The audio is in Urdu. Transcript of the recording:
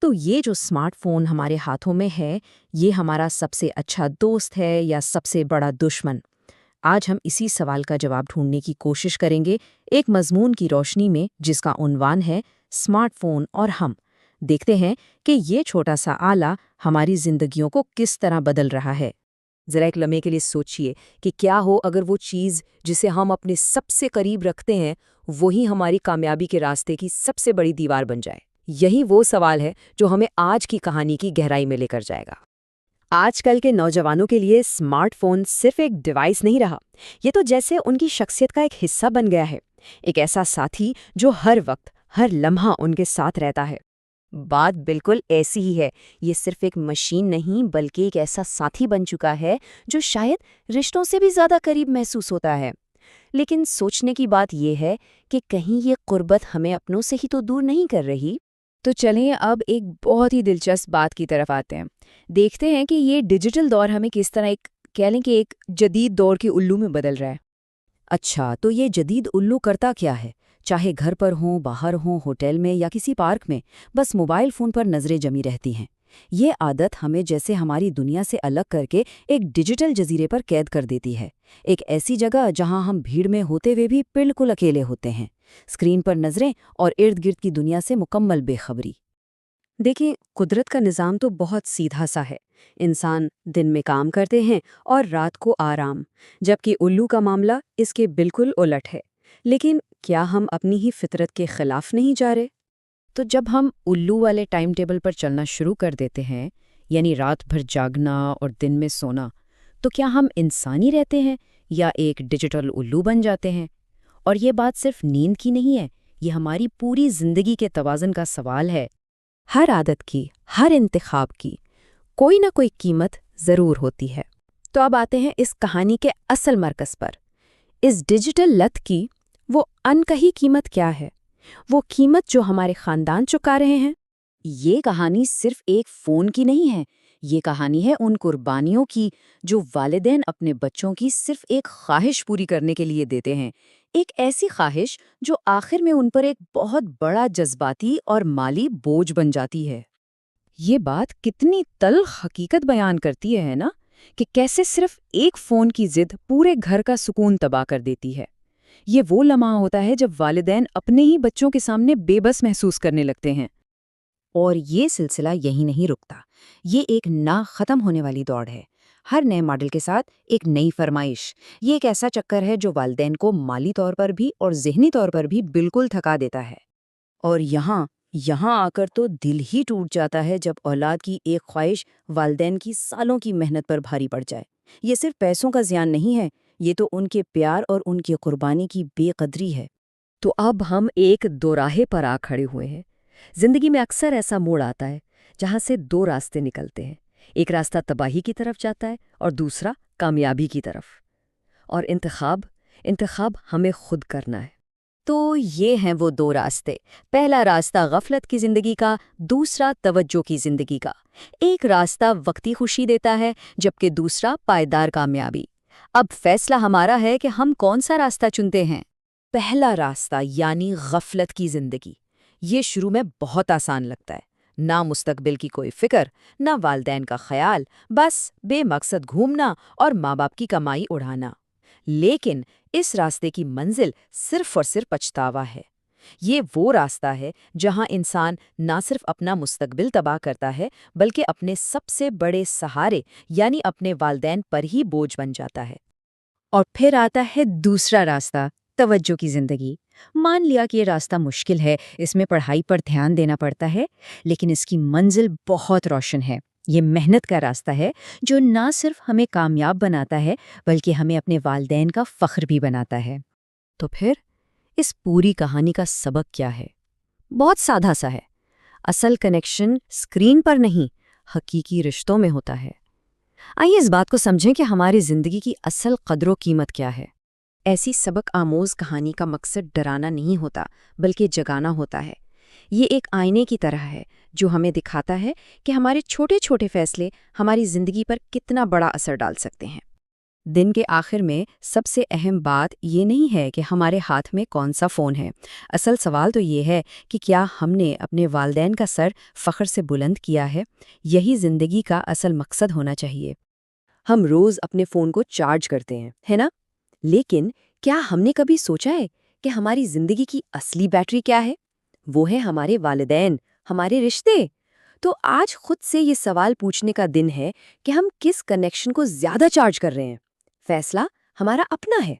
تو یہ جو اسمارٹ فون ہمارے ہاتھوں میں ہے، یہ ہمارا سب سے اچھا دوست ہے یا سب سے بڑا دشمن؟ آج ہم اسی سوال کا جواب ڈھونڈنے کی کوشش کریں گے، ایک مضمون کی روشنی میں جس کا عنوان ہے اسمارٹ فون اور ہم۔ دیکھتے ہیں کہ یہ چھوٹا سا آلہ ہماری زندگیوں کو کس طرح بدل رہا ہے۔ ذرا ایک لمحے کے لیے سوچئے کہ کیا ہو اگر وہ چیز جسے ہم اپنے سب سے قریب رکھتے ہیں وہی ہماری کامیابی کے راستے کی سب سے بڑی دیوار بن جائے۔ یہی وہ سوال ہے جو ہمیں آج کی کہانی کی گہرائی میں لے کر جائے گا۔ آج کل کے نوجوانوں کے لیے اسمارٹ فون صرف ایک ڈیوائس نہیں رہا، یہ تو جیسے ان کی شخصیت کا ایک حصہ بن گیا ہے، ایک ایسا ساتھی جو ہر وقت ہر لمحہ ان کے ساتھ رہتا ہے۔ بات بالکل ایسی ہی ہے، یہ صرف ایک مشین نہیں بلکہ ایک ایسا ساتھی بن چکا ہے جو شاید رشتوں سے بھی زیادہ قریب محسوس ہوتا ہے۔ لیکن سوچنے کی بات یہ ہے کہ کہیں یہ قربت ہمیں اپنوں سے ہی تو دور نہیں کر رہی؟ تو چلیں اب ایک بہت ہی دلچسپ بات کی طرف آتے ہیں، دیکھتے ہیں کہ یہ ڈیجیٹل دور ہمیں کس طرح کہہ لیں کہ ایک جدید دور کے الو میں بدل رہا ہے۔ اچھا، تو یہ جدید الو کرتا کیا ہے؟ چاہے گھر پر ہوں، باہر ہوں، ہوٹل میں یا کسی پارک میں، بس موبائل فون پر نظریں جمی رہتی ہیں۔ یہ عادت ہمیں جیسے ہماری دنیا سے الگ کر کے ایک ڈیجیٹل جزیرے پر قید کر دیتی ہے، ایک ایسی جگہ جہاں ہم بھیڑ میں ہوتے ہوئے بھی بالکل اکیلے ہوتے ہیں، اسکرین پر نظریں اور ارد گرد کی دنیا سے مکمل بے خبری۔ دیکھیں، قدرت کا نظام تو بہت سیدھا سا ہے، انسان دن میں کام کرتے ہیں اور رات کو آرام، جبکہ الو کا معاملہ اس کے بالکل الٹ ہے۔ لیکن کیا ہم اپنی ہی فطرت کے خلاف نہیں جا رہے؟ تو جب ہم الو والے ٹائم ٹیبل پر چلنا شروع کر دیتے ہیں، یعنی رات بھر جاگنا اور دن میں سونا، تو کیا ہم انسانی رہتے ہیں یا ایک ڈیجیٹل الو بن جاتے ہیں؟ اور یہ بات صرف نیند کی نہیں ہے، یہ ہماری پوری زندگی کے توازن کا سوال ہے۔ ہر عادت کی، ہر انتخاب کی کوئی نہ کوئی قیمت ضرور ہوتی ہے۔ تو اب آتے ہیں اس کہانی کے اصل مرکز پر، اس ڈیجیٹل لت کی وہ انکہی قیمت کیا ہے؟ وہ قیمت جو ہمارے خاندان چکا رہے ہیں۔ یہ کہانی صرف ایک فون کی نہیں ہے، یہ کہانی ہے ان قربانیوں کی جو والدین اپنے بچوں کی صرف ایک خواہش پوری کرنے کے لیے دیتے ہیں، ایک ایسی خواہش جو آخر میں ان پر ایک بہت بڑا جذباتی اور مالی بوجھ بن جاتی ہے۔ یہ بات کتنی تلخ حقیقت بیان کرتی ہے نا، کہ کیسے صرف ایک فون کی ضد پورے گھر کا سکون تباہ کر دیتی ہے۔ یہ وہ لمحہ ہوتا ہے جب والدین اپنے ہی بچوں کے سامنے بے بس محسوس کرنے لگتے ہیں۔ اور یہ سلسلہ یہی نہیں رکتا، یہ ایک نہ ختم ہونے والی دوڑ ہے۔ ہر نئے ماڈل کے ساتھ ایک نئی فرمائش، یہ ایک ایسا چکر ہے جو والدین کو مالی طور پر بھی اور ذہنی طور پر بھی بالکل تھکا دیتا ہے۔ اور یہاں آ کر تو دل ہی ٹوٹ جاتا ہے جب اولاد کی ایک خواہش والدین کی سالوں کی محنت پر بھاری پڑ جائے۔ یہ صرف پیسوں کا زیان نہیں ہے، یہ تو ان کے پیار اور ان کی قربانی کی بے قدری ہے۔ تو اب ہم ایک دوراہے پر آ کھڑے ہوئے ہیں۔ زندگی میں اکثر ایسا موڑ آتا ہے جہاں سے دو راستے نکلتے ہیں، ایک راستہ تباہی کی طرف جاتا ہے اور دوسرا کامیابی کی طرف۔ اور انتخاب ہمیں خود کرنا ہے۔ تو یہ ہیں وہ دو راستے، پہلا راستہ غفلت کی زندگی کا، دوسرا توجہ کی زندگی کا۔ ایک راستہ وقتی خوشی دیتا ہے جبکہ دوسرا پائیدار کامیابی۔ اب فیصلہ ہمارا ہے کہ ہم کون سا راستہ چنتے ہیں۔ پہلا راستہ یعنی غفلت کی زندگی، یہ شروع میں بہت آسان لگتا ہے، نہ مستقبل کی کوئی فکر، نہ والدین کا خیال، بس بے مقصد گھومنا اور ماں باپ کی کمائی اڑانا۔ لیکن اس راستے کی منزل صرف اور صرف پچھتاوا ہے۔ یہ وہ راستہ ہے جہاں انسان نہ صرف اپنا مستقبل تباہ کرتا ہے بلکہ اپنے سب سے بڑے سہارے یعنی اپنے والدین پر ہی بوجھ بن جاتا ہے۔ اور پھر آتا ہے دوسرا راستہ، توجہ کی زندگی۔ مان لیا کہ یہ راستہ مشکل ہے، اس میں پڑھائی پر دھیان دینا پڑتا ہے، لیکن اس کی منزل بہت روشن ہے۔ یہ محنت کا راستہ ہے جو نہ صرف ہمیں کامیاب بناتا ہے بلکہ ہمیں اپنے والدین کا فخر بھی بناتا ہے۔ تو پھر اس پوری کہانی کا سبق کیا ہے؟ بہت سادہ سا ہے، اصل کنیکشن اسکرین پر نہیں، حقیقی رشتوں میں ہوتا ہے۔ آئیے اس بات کو سمجھیں کہ ہماری زندگی کی اصل قدر و قیمت کیا ہے۔ ایسی سبق آموز کہانی کا مقصد ڈرانا نہیں ہوتا بلکہ جگانا ہوتا ہے۔ یہ ایک آئینے کی طرح ہے جو ہمیں دکھاتا ہے کہ ہمارے چھوٹے چھوٹے فیصلے ہماری زندگی پر کتنا بڑا اثر ڈال سکتے ہیں۔ دن کے آخر میں سب سے اہم بات یہ نہیں ہے کہ ہمارے ہاتھ میں کون سا فون ہے۔ اصل سوال تو یہ ہے کہ کیا ہم نے اپنے والدین کا سر فخر سے بلند کیا ہے؟ یہی زندگی کا اصل مقصد ہونا چاہیے۔ ہم روز اپنے فون کو چارج کرتے ہیں، ہے نا؟ لیکن کیا ہم نے کبھی سوچا ہے کہ ہماری زندگی کی اصلی بیٹری کیا ہے؟ وہ ہے ہمارے والدین، ہمارے رشتے۔ تو آج خود سے یہ سوال پوچھنے کا دن ہے کہ ہم کس کنیکشن کو زیادہ چارج کر رہے ہیں۔ فیصلہ ہمارا اپنا ہے۔